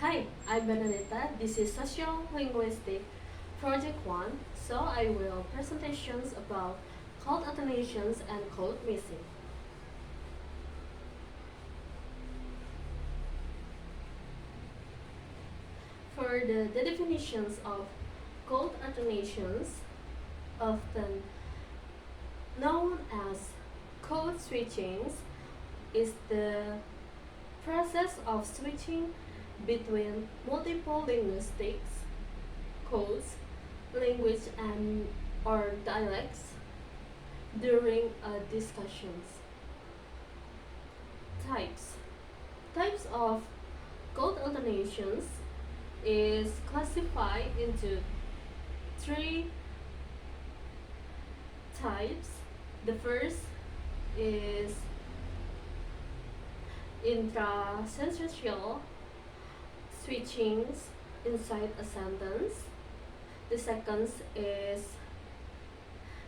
Hi, I'm Bernadeta. This is Sociolinguistic Project 1. So I will presentations about code automations and code missing. For the definitions of code automations, often known as code switchings, is the process of switching between multiple linguistics, codes, language and or dialects during discussions. Types. Types of code alternations is classified into three types. The first is intrasentential switchings inside a sentence. The second is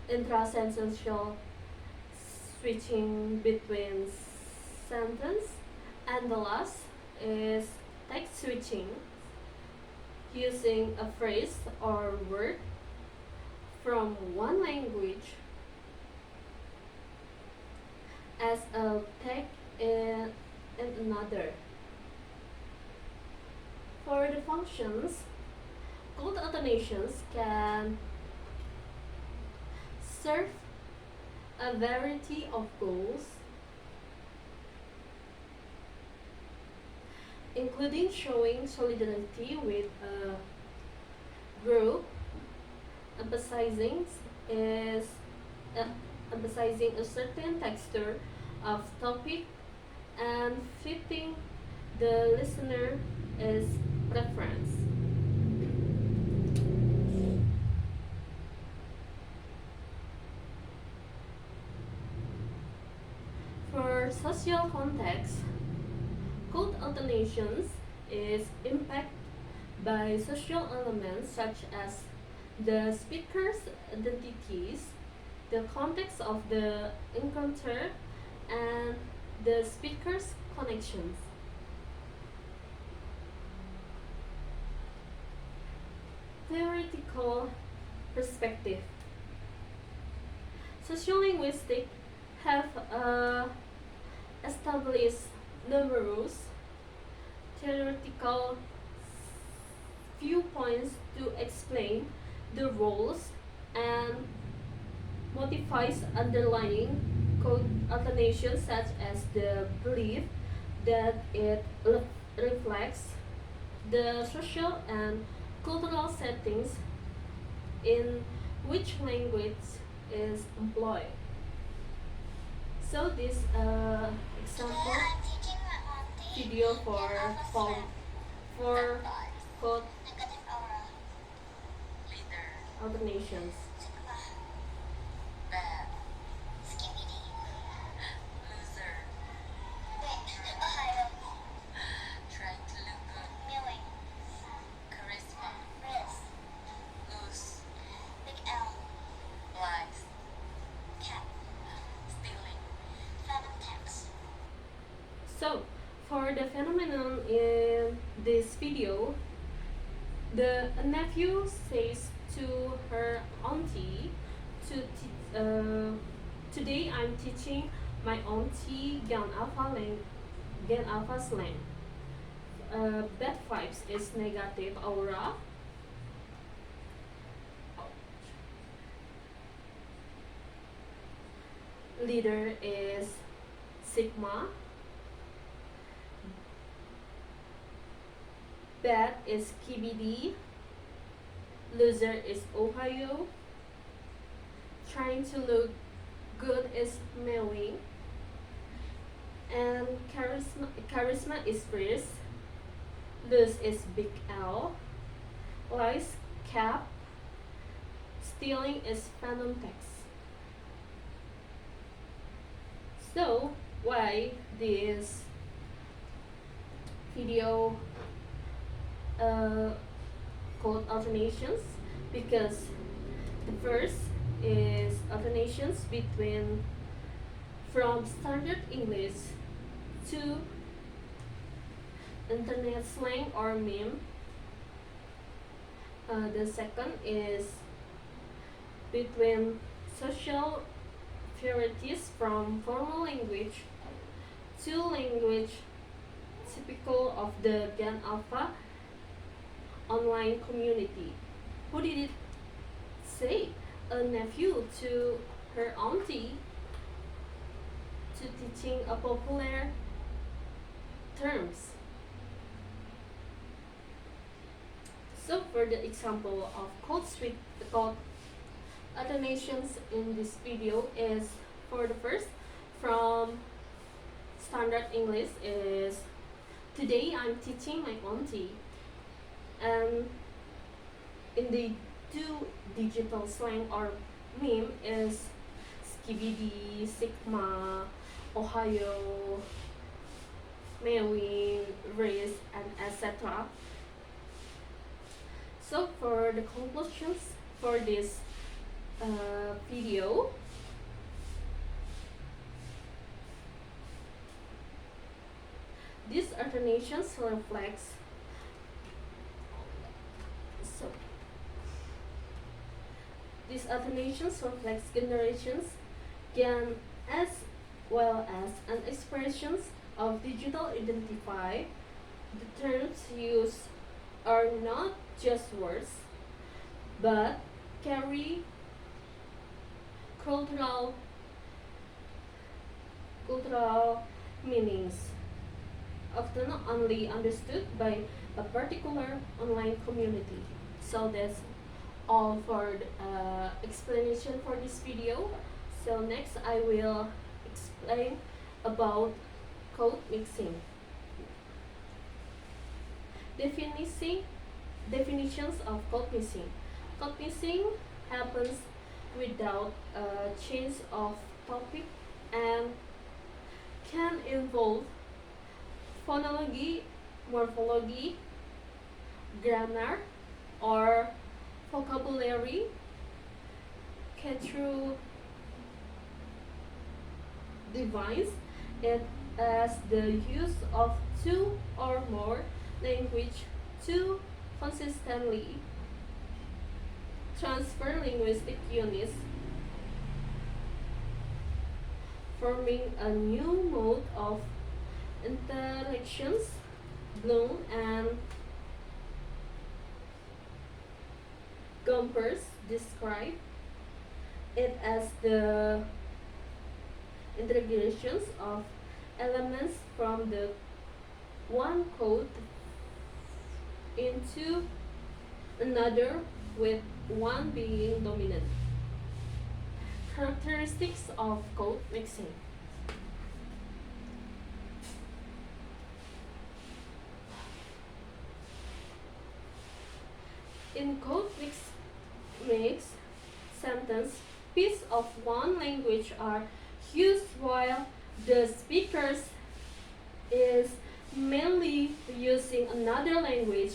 intrasentential switching between sentence, and the last is text switching using a phrase or word from one language as a tag in another. For the functions, code automations can serve a variety of goals, including showing solidarity with a group, emphasizing is uh, emphasizing a certain texture of topic, and fitting the listener is preference. For social context, code alternations is impacted by social elements such as the speaker's identities, the context of the encounter, and the speaker's connections. Theoretical perspective. Sociolinguistics have established numerous theoretical viewpoints to explain the roles and motives underlying code alternations, such as the belief that it reflects the social and cultural settings in which language is employed. So this example video for code alternations. So, for the phenomenon in this video, the nephew says to her auntie, today I'm teaching my auntie Gan Alpha slang. Bad vibes is negative aura. Leader is Sigma. Bad is KBD. Loser is Ohio. Trying to look good is Mewing. And charisma is Chris. Lose is Big L. Lies Cap. Stealing is Phantom Text. So why this video called alternations? Because the first is alternations between from standard English to internet slang or meme. The second is between social varieties from formal language to language typical of the Gen Alpha online community. Who did it say? A nephew to her auntie to teaching a popular terms. So for the example of code switch, the code automations in this video is for the first from standard English is today I'm teaching my auntie, and in the two digital slang or meme is skibidi, sigma, ohio, mewing, race, and etc. So for the conclusions for this video, these alternations reflects these alternations reflects generations, Gen as well as an expressions of digital identify. The terms used are not just words, but carry cultural meanings, often only understood by a particular online community. So that's all for the explanation for this video. So next I will explain about code mixing. Definitions of code mixing. Code mixing happens without a change of topic and can involve phonology, morphology, grammar, or vocabulary. Through defines it as the use of two or more language to consistently transfer linguistic units, forming a new mode of interactions. Bloom and Gompers describe it as the integrations of elements from the one code into another, with one being dominant. Characteristics of code mixing. In code mix sentence, pieces of one language are used while the speakers is mainly using another language.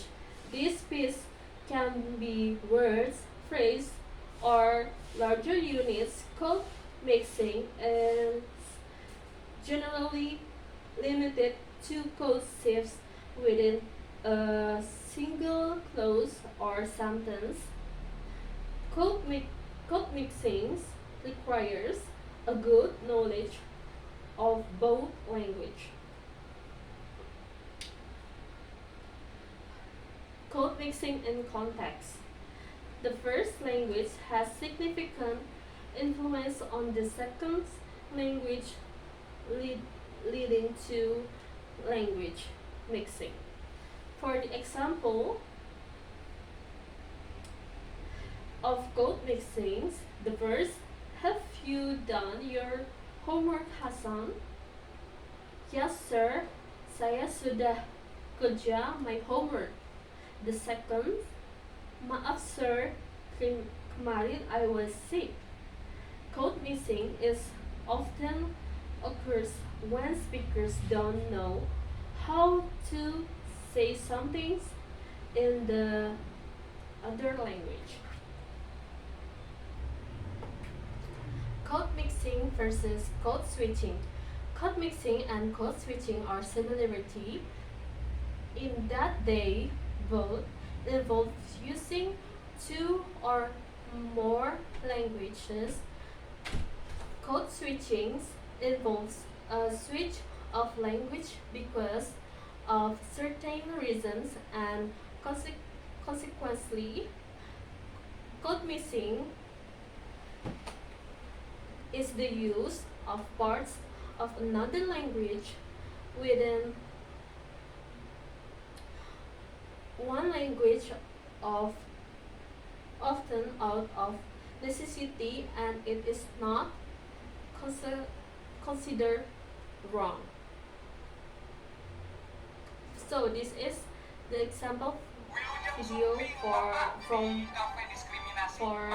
This piece can be words, phrase, or larger units. Code mixing is generally limited to code shifts within a single clause or sentence. Code mixing requires a good knowledge of both language. Code mixing in context. The first language has significant influence on the second language, leading to language mixing. For the example of code mixings, the first, have you done your homework, Hasan? Yes, sir. Saya sudah kerja my homework. The second, maaf sir, kemarin I was sick. Code mixing is often occurs when speakers don't know how to say something in the other language. Code mixing versus code switching. Code mixing and code switching are similarity in that they vote involves using two or more languages. Code switching involves a switch of language because of certain reasons, and consequently, code mixing is the use of parts of another language within one language, of often out of necessity, and it is not considered wrong. So this is the example video from for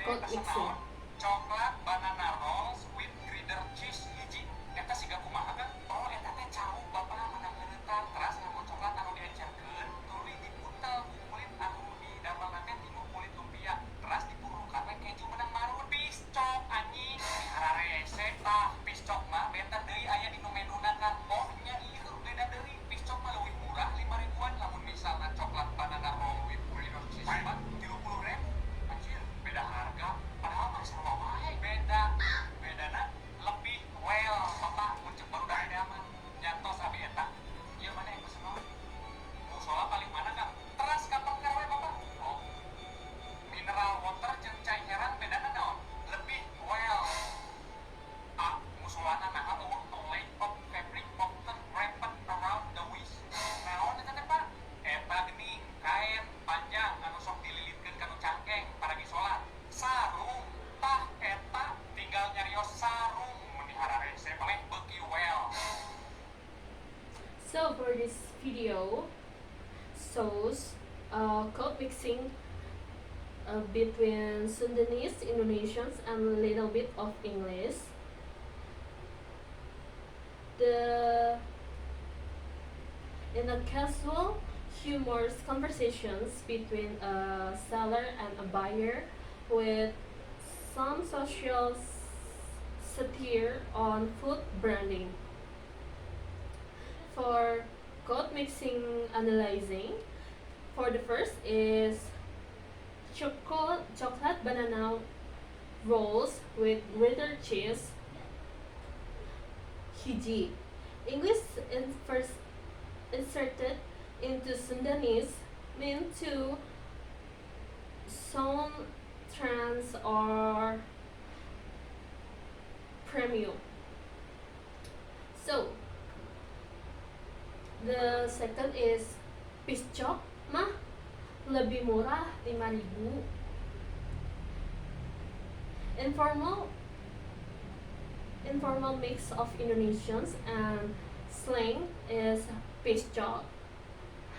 code mixing. Coklat banana rolls with cheddar cheese hiji. Eta siga kumaha kan? Oh, eta teh cau bapa menang ngeureutang teras nganggo coklat anu diencerkeun, tuluy dipuntel ku kulit anu didamel teh tilu kulit lumpia, teras dipurukan we keju menang marun piscok anjing. Hararese tah piscok mah beta deui aya di nu menuna kan. Oh, nya ieu beda deui piscok mah leuwih murah 5 ribuan lamun misalna coklat banana roll with cheddar cheese mah 30.000. Anjir, beda harga. Padahal mah sama wae beda. Bedana lebih well bapak muncul baru dah ada mah nyantos abi eta. Ieu mana yang pesen naon? Musola paling mana kang? Teras kapal kawe bapak. Oh. Mineral water jeung cairan bedana naon? Lebih well. Ah, musolana naha eueuh laid of fabric often wrapped around the waist. Naon eta teh Pak? Eta geuning kain panjang anu sok dililitkeun kana cangkeng paragi salat. Sarung tah eta tinggal nyarios sarung menihara rese paling beuki well. So for this video shows code mixing between Sundanese, Indonesians, and a little bit of English. In a casual, humorous conversations between a seller and a buyer, with some social satire on food branding. For code mixing analyzing, for the first is chocolate banana rolls with cheddar cheese hiji. English first inserted into Sundanese mean to sound trans or premium. So the second is piscok mah lebih murah 5.000. Informal mix of Indonesians and slang is piscok,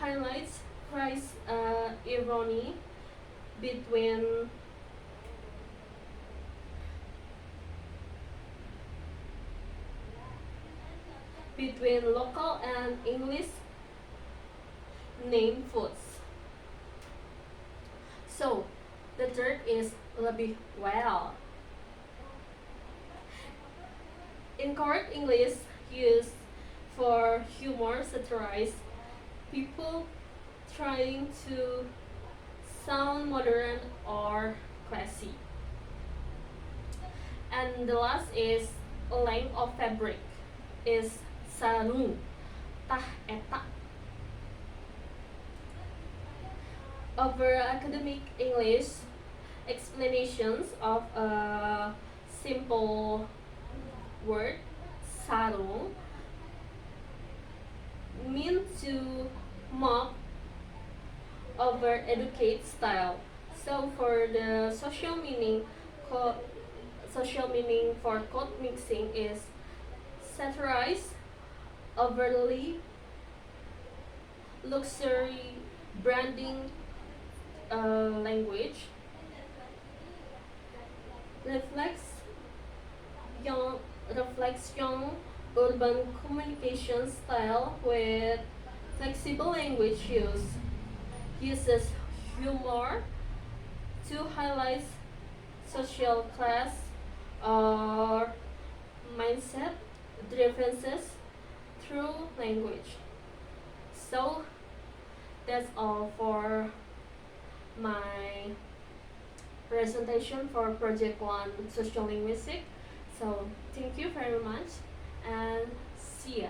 highlights price irony between local and English name foods. So the third is lebih well. Incorrect English used for humor satirize people trying to sound modern or classy. And the last is length of fabric is sarung tah eta. Over academic English explanations of a simple word sarung mean to mock over educate style. So for the social meaning for code mixing is satirize overly luxury branding language, reflects young urban communication style with flexible language use, uses humor to highlight social class or mindset differences through language. So that's all for my presentation for Project 1 Sociolinguistic. So thank you very much and see ya.